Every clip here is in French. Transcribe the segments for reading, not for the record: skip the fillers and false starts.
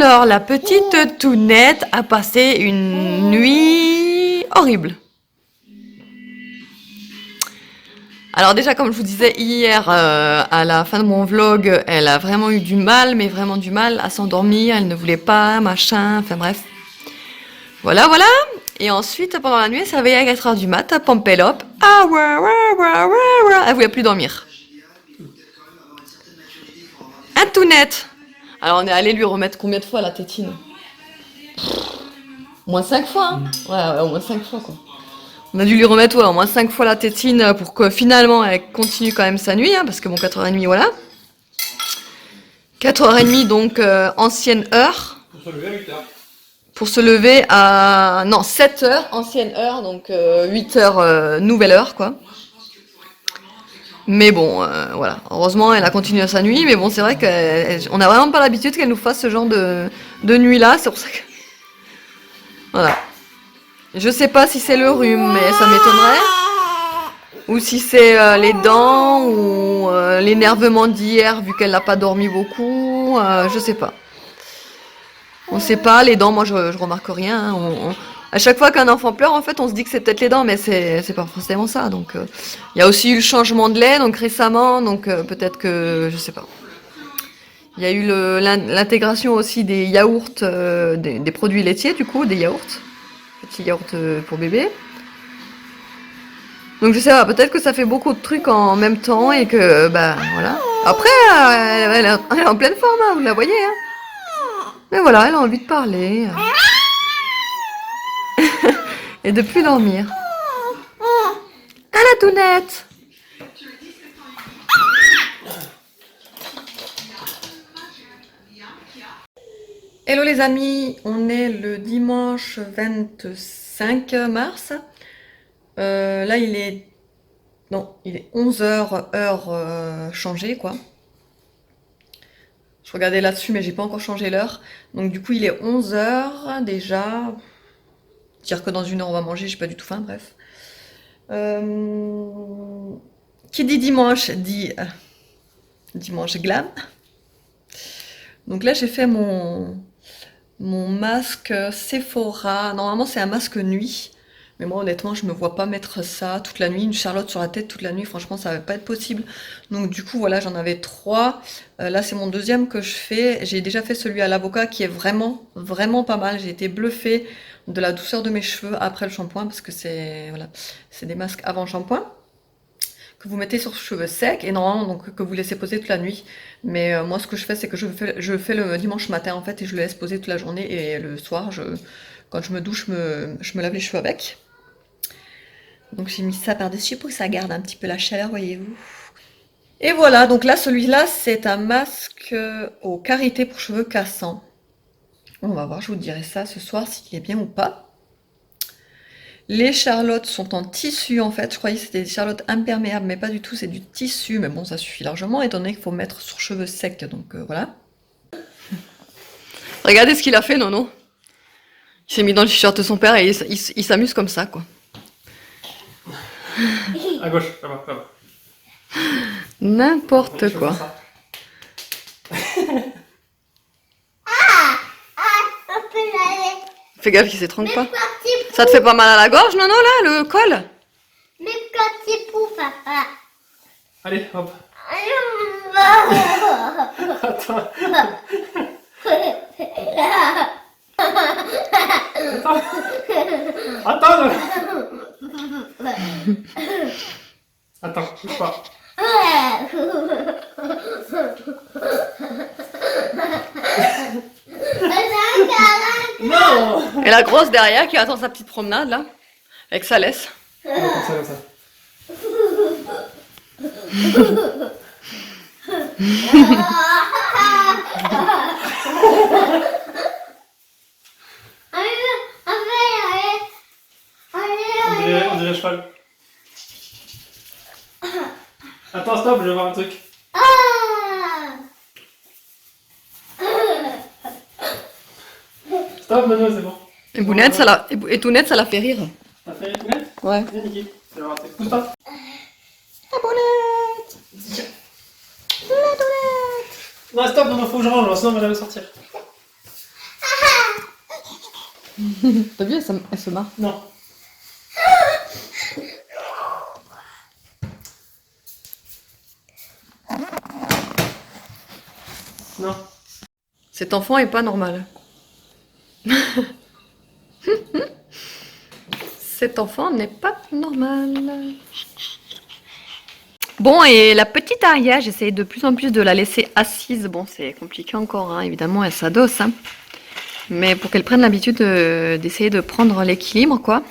Alors, la petite Tounette a passé une nuit horrible. Alors déjà, comme je vous disais hier, à la fin de mon vlog, elle a vraiment eu du mal, mais vraiment du mal à s'endormir. Elle ne voulait pas, machin, enfin bref. Voilà, voilà. Et ensuite, pendant la nuit, elle s'est réveillée à 4 heures du mat, Pompélope. Ah ouais, ouais, ouais, ouais, ouais. Elle voulait plus dormir. Un Tounette. Alors on est allé lui remettre combien de fois la tétine? Au moins 5 fois, hein. Ouais, au moins 5 fois, quoi. On a dû lui remettre au moins 5 fois la tétine pour que finalement elle continue quand même sa nuit, hein, parce que bon, 4h30, voilà. 4h30, donc ancienne heure. Pour se lever à 8h. Pour se lever à... Non, 7h, ancienne heure, donc 8h, nouvelle heure, quoi. Mais bon, voilà. Heureusement, elle a continué sa nuit, mais bon, c'est vrai qu'on n'a vraiment pas l'habitude qu'elle nous fasse ce genre de nuit-là, c'est pour ça que... Voilà. Je sais pas si c'est le rhume, mais ça m'étonnerait. Ou si c'est les dents, ou l'énervement d'hier, vu qu'elle n'a pas dormi beaucoup, je sais pas. On sait pas, les dents, moi je remarque rien. Hein. À chaque fois qu'un enfant pleure, en fait, on se dit que c'est peut-être les dents, mais c'est pas forcément ça. Donc, il y a aussi eu le changement de lait, donc récemment, donc peut-être que, je sais pas. Il y a eu l'intégration aussi des yaourts, des produits laitiers, du coup, des yaourts. Petits yaourts pour bébé. Donc je sais pas, peut-être que ça fait beaucoup de trucs en même temps et que, bah voilà. Après, elle est en pleine forme, hein, vous la voyez. Hein. Mais voilà, elle a envie de parler. Et de plus dormir. Ah la Tounette! Hello les amis, on est le dimanche 25 mars. Là il est... Non, il est 11h, heure changée quoi. Je regardais là-dessus mais j'ai pas encore changé l'heure. Donc du coup il est 11h déjà. Dire que dans une heure on va manger, j'ai pas du tout faim, bref. Qui dit dimanche dit dimanche glam. Donc là j'ai fait mon masque Sephora. Normalement c'est un masque nuit. Mais moi honnêtement je me vois pas mettre ça toute la nuit, une Charlotte sur la tête toute la nuit, franchement ça va pas être possible. Donc du coup voilà, j'en avais 3. Là c'est mon deuxième que je fais. J'ai déjà fait celui à l'avocat qui est vraiment vraiment pas mal. J'ai été bluffée de la douceur de mes cheveux après le shampoing parce que c'est voilà, c'est des masques avant shampoing que vous mettez sur cheveux secs et normalement donc que vous laissez poser toute la nuit. Mais moi ce que je fais c'est que je fais le dimanche matin en fait et je le laisse poser toute la journée et le soir quand je me douche je me lave les cheveux avec. Donc j'ai mis ça par-dessus pour que ça garde un petit peu la chaleur, voyez-vous. Et voilà, donc là celui-là c'est un masque aux karités pour cheveux cassants. On va voir, je vous dirai ça ce soir s'il est bien ou pas. Les charlottes sont en tissu en fait, je croyais que c'était des charlottes imperméables, mais pas du tout, c'est du tissu, mais bon ça suffit largement, étant donné qu'il faut mettre sur cheveux secs, donc voilà. Regardez ce qu'il a fait, Nono. Il s'est mis dans le t-shirt de son père et il s'amuse comme ça, quoi. À gauche, là-bas, là-bas. N'importe quoi. Fais gaffe qu'il s'étrangle pas. Ça te fait pas mal à la gorge, Nono, là, le col? Mes petits poux, papa. Allez, hop. Attends. Attends. Attends, bouge pas. Non. Et la grosse derrière qui attend sa petite promenade, là, avec sa laisse. Ouais, comme ça, comme ça. On dirait cheval. Attends, stop, je vais voir un truc. Stop, Mano, c'est bon. Et Bounette, et Tounette, ça la fait rire. T'as fait une lunette? Ouais. Viens, Niki. Tu vas voir un truc. Pousse pas. La Bounette! La Tounette! Non, stop, non, faut que je range, sinon madame va sortir. T'as vu, elle se marre. Non. Non. Cet enfant est pas normal. Cet enfant n'est pas normal. Bon, et la petite Aria, j'essaye de plus en plus de la laisser assise. Bon, c'est compliqué encore, hein. Évidemment, elle s'adosse, hein. Mais pour qu'elle prenne l'habitude d'essayer de prendre l'équilibre, quoi.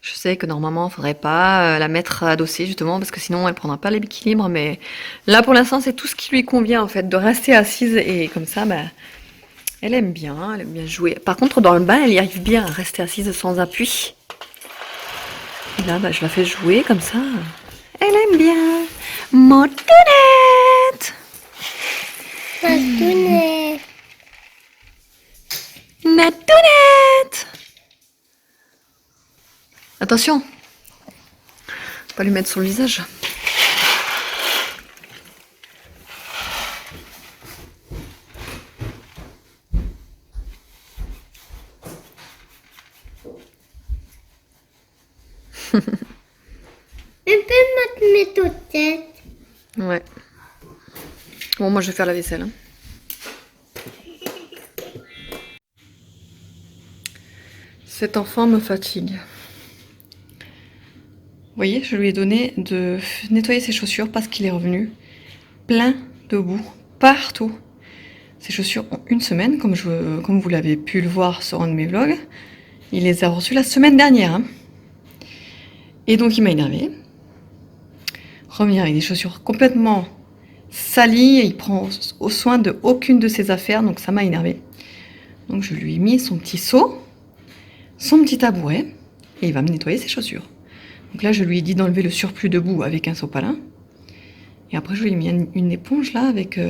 Je sais que normalement, il faudrait pas la mettre adossée, justement, parce que sinon, elle prendra pas l'équilibre. Mais là, pour l'instant, c'est tout ce qui lui convient, en fait, de rester assise. Et comme ça, bah, elle aime bien jouer. Par contre, dans le bain, elle y arrive bien à rester assise sans appui. Et là, bah, je la fais jouer comme ça. Elle aime bien. Motounette. Matounet. Matounette. Attention. Faut pas lui mettre sur le visage. Un peu mettre mes têtes. Ouais. Bon, moi, je vais faire la vaisselle, hein. Cet enfant me fatigue. Vous voyez, je lui ai donné de nettoyer ses chaussures parce qu'il est revenu plein de boue partout. Ses chaussures ont une semaine, comme vous l'avez pu le voir sur un de mes vlogs. Il les a reçues la semaine dernière, hein. Et donc il m'a énervé. Revenir avec des chaussures complètement salies, et il prend au soin de aucune de ses affaires, donc ça m'a énervé. Donc je lui ai mis son petit seau, son petit tabouret, et il va me nettoyer ses chaussures. Donc là, je lui ai dit d'enlever le surplus de boue avec un sopalin. Et après, je lui ai mis une éponge là avec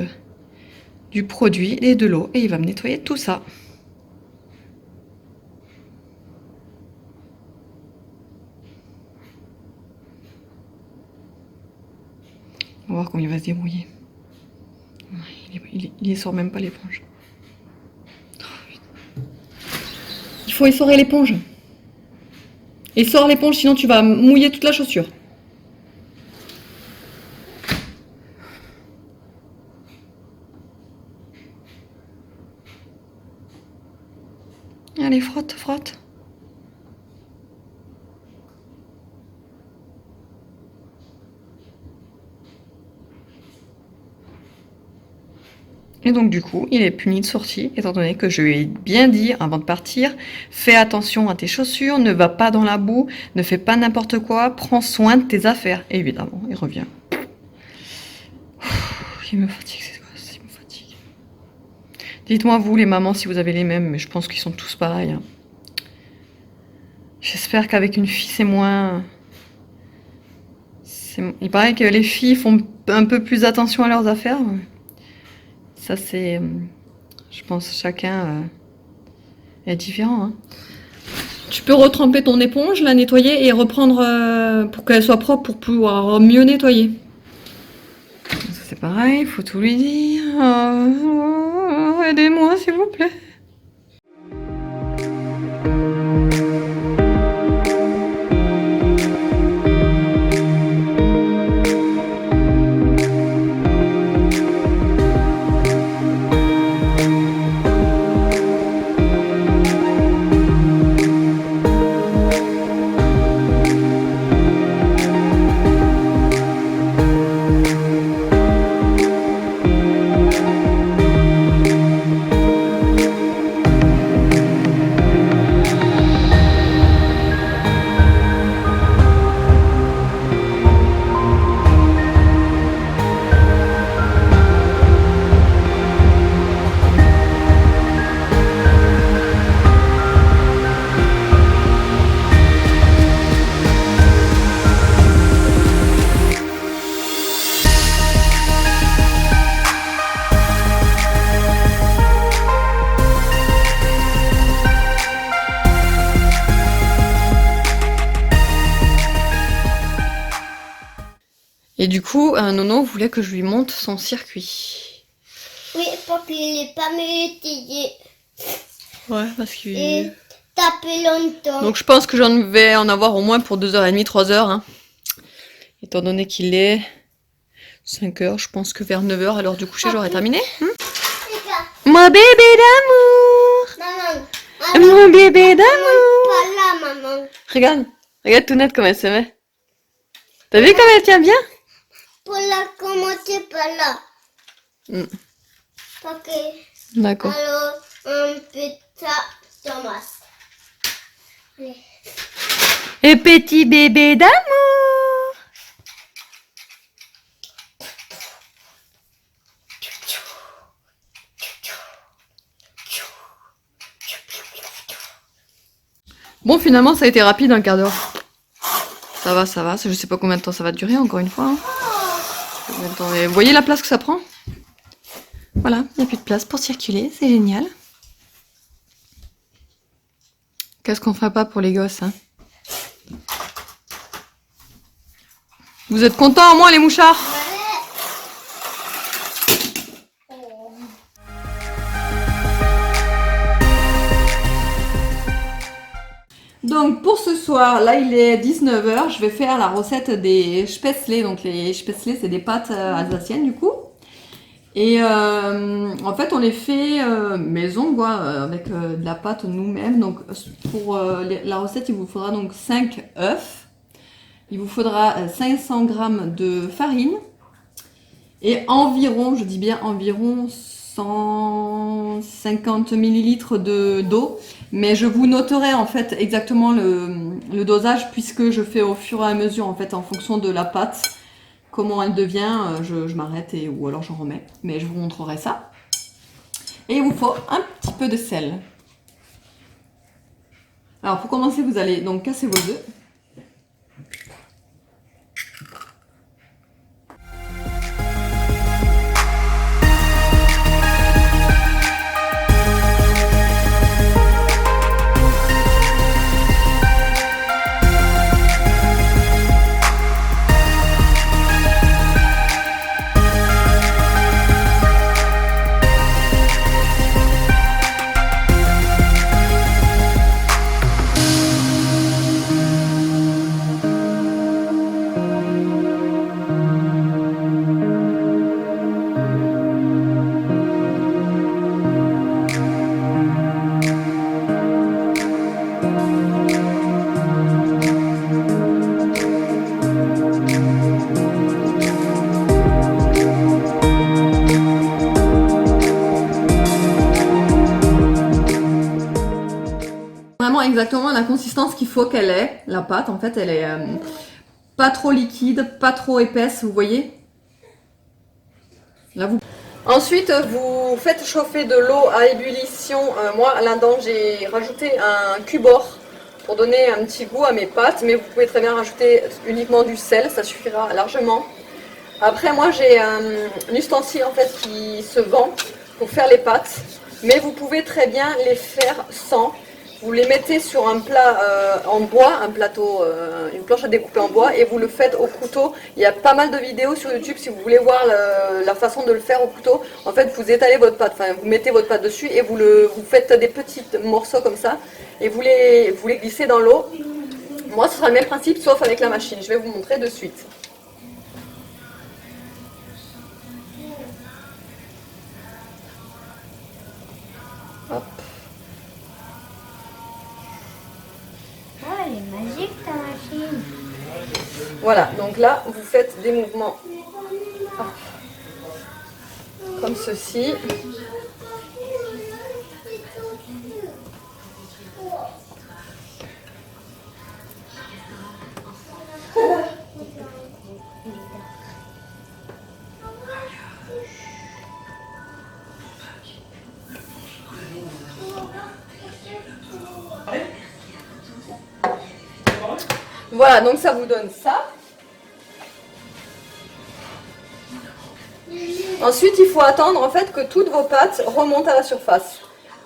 du produit et de l'eau. Et il va me nettoyer tout ça. On va voir comment il va se débrouiller. Il sort même pas l'éponge. Il faut essorer l'éponge. Essore l'éponge, sinon tu vas mouiller toute la chaussure. Allez, frotte, frotte. Et donc du coup, il est puni de sortie, étant donné que je lui ai bien dit avant de partir, fais attention à tes chaussures, ne va pas dans la boue, ne fais pas n'importe quoi, prends soin de tes affaires. Et évidemment, il revient. Il me fatigue, c'est quoi? Il me fatigue. Dites-moi vous, les mamans, si vous avez les mêmes, mais je pense qu'ils sont tous pareils, hein. J'espère qu'avec une fille, c'est moins... Il paraît que les filles font un peu plus attention à leurs affaires. Ça, c'est... Je pense chacun est différent, hein. Tu peux retremper ton éponge, la nettoyer et reprendre pour qu'elle soit propre pour pouvoir mieux nettoyer. Ça, c'est pareil, il faut tout lui dire. Aidez-moi, s'il vous plaît. Et du coup, Nono voulait que je lui monte son circuit. Oui, papy, il est pas mieux utilisé. Ouais, parce que... et taper longtemps. Donc je pense que j'en vais en avoir au moins pour 2h30, 3h. Hein. Étant donné qu'il est 5h, je pense que vers 9h, à l'heure du coucher, j'aurai terminé. Regarde, Mon bébé maman. d'amour, mon bébé d'amour. Pas là, maman. Regarde, regarde tout net comme elle se met. T'as vu comme elle tient bien? Pour la commencer par là. Mm. Ok. D'accord. Alors, un petit Thomas. Allez. Et petit bébé d'amour. Bon, finalement, ça a été rapide, un quart d'heure. Ça va, ça va. Je sais pas combien de temps ça va durer, encore une fois. Hein. Combien de temps. Et vous voyez la place que ça prend? Voilà, il n'y a plus de place pour circuler, c'est génial. Qu'est-ce qu'on ferait pas pour les gosses, hein? Vous êtes contents, au moins, les mouchards? Donc pour ce soir, là il est 19h, je vais faire la recette des Spätzle. Donc les Spätzle, c'est des pâtes alsaciennes du coup. Et en fait on les fait maison quoi, avec de la pâte nous-mêmes. Donc pour la recette il vous faudra donc 5 œufs, il vous faudra 500 g de farine et environ, je dis bien environ 150 ml d'eau. Mais je vous noterai en fait exactement le dosage puisque je fais au fur et à mesure en fait en fonction de la pâte. Comment elle devient, je m'arrête ou alors j'en remets. Mais je vous montrerai ça. Et il vous faut un petit peu de sel. Alors pour commencer, vous allez donc casser vos œufs. Vraiment exactement la consistance qu'il faut qu'elle ait, la pâte. En fait, elle est pas trop liquide, pas trop épaisse, vous voyez. Là, vous... Ensuite, vous faites chauffer de l'eau à ébullition. Moi, là-dedans, j'ai rajouté un cubord pour donner un petit goût à mes pâtes. Mais vous pouvez très bien rajouter uniquement du sel, ça suffira largement. Après, moi, j'ai un ustensile en fait qui se vend pour faire les pâtes. Mais vous pouvez très bien les faire sans. Vous les mettez sur un plat en bois, un plateau, une planche à découper en bois et vous le faites au couteau. Il y a pas mal de vidéos sur YouTube si vous voulez voir la façon de le faire au couteau. En fait, vous étalez votre pâte, enfin vous mettez votre pâte dessus et vous faites des petits morceaux comme ça et vous les glissez dans l'eau. Moi, ce sera le même principe sauf avec la machine. Je vais vous montrer de suite. Hop. Oh, elle est magique ta machine. Voilà, donc là, vous faites des mouvements comme ceci. Voilà, donc ça vous donne ça. Ensuite, il faut attendre en fait que toutes vos pâtes remontent à la surface.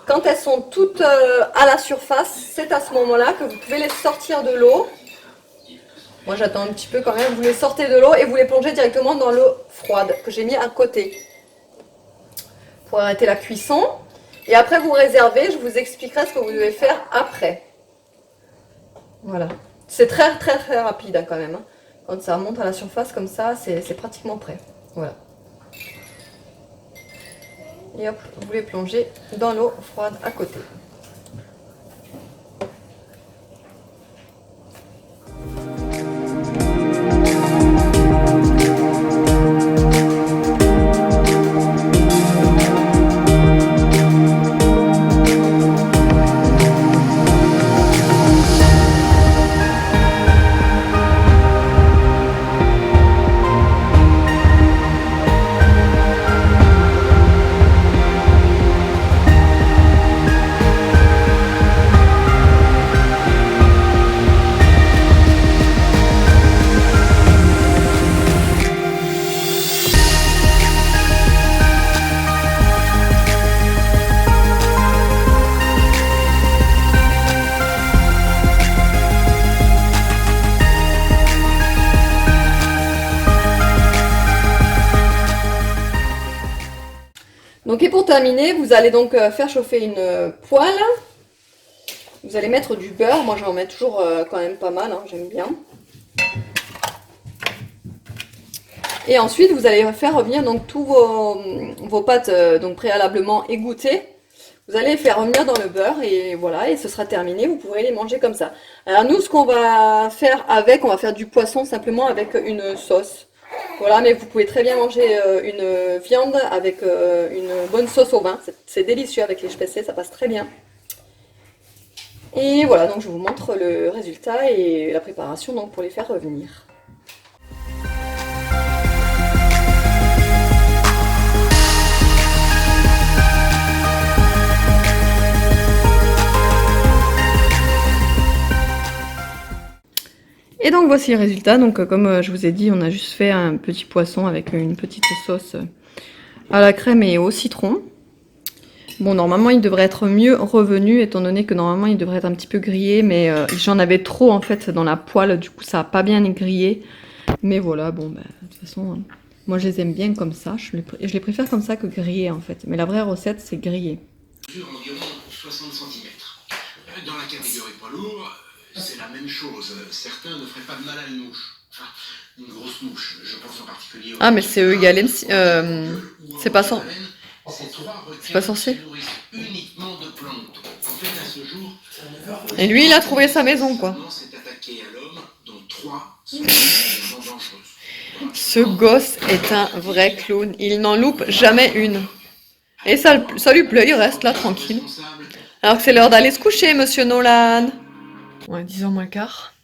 Quand elles sont toutes à la surface, c'est à ce moment-là que vous pouvez les sortir de l'eau. Moi, j'attends un petit peu quand même. Vous les sortez de l'eau et vous les plongez directement dans l'eau froide que j'ai mis à côté pour arrêter la cuisson. Et après vous réservez, je vous expliquerai ce que vous devez faire après. Voilà. C'est très très très rapide hein, quand même. Hein. Quand ça remonte à la surface comme ça, c'est pratiquement prêt. Voilà. Et hop, vous les plongez dans l'eau froide à côté. Donc et pour terminer, vous allez donc faire chauffer une poêle. Vous allez mettre du beurre. Moi j'en mets toujours quand même pas mal, hein, j'aime bien. Et ensuite vous allez faire revenir donc tous vos pâtes donc préalablement égouttées. Vous allez les faire revenir dans le beurre et voilà, et ce sera terminé. Vous pourrez les manger comme ça. Alors nous ce qu'on va faire avec, on va faire du poisson simplement avec une sauce. Voilà, mais vous pouvez très bien manger une viande avec une bonne sauce au vin. C'est délicieux avec les spécés, ça passe très bien. Et voilà, donc je vous montre le résultat et la préparation donc, pour les faire revenir. Et donc voici le résultat. Donc comme je vous ai dit, on a juste fait un petit poisson avec une petite sauce à la crème et au citron. Bon, normalement il devrait être mieux revenu étant donné que normalement il devrait être un petit peu grillé, mais j'en avais trop en fait dans la poêle, du coup ça a pas bien grillé. Mais voilà, bon bah, de toute façon, moi je les aime bien comme ça, je les préfère comme ça que grillés en fait. Mais la vraie recette c'est grillé. Environ 60 cm. Dans la catégorie poids lourd, c'est la même chose. Certains ne feraient pas de mal à une mouche. Enfin, une grosse mouche. Je pense en particulier. Ah, mais c'est eux égal MC. C'est pas censé. C'est pas censé. Uniquement de plantes. En fait, à ce jour, et lui, il a trouvé sa maison, quoi. s'est attaqué à l'homme, dont 3 sont dangereuses. Ce gosse est un vrai clown. Il n'en loupe jamais une. Et ça lui plaît, il reste là, tranquille. Alors que c'est l'heure d'aller se coucher, monsieur Nolan. Ouais, 10h moins le quart.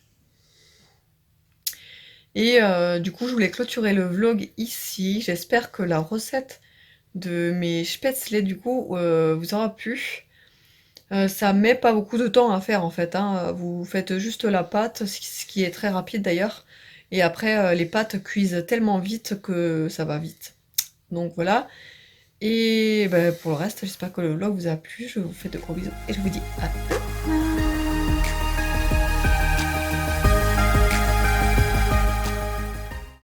Et du coup, je voulais clôturer le vlog ici. J'espère que la recette de mes spätzle, du coup, vous aura plu. Ça met pas beaucoup de temps à faire, en fait. Hein. Vous faites juste la pâte, ce qui est très rapide d'ailleurs. Et après, les pâtes cuisent tellement vite que ça va vite. Donc voilà. Et ben, pour le reste, j'espère que le vlog vous a plu. Je vous fais de gros bisous et je vous dis à demain.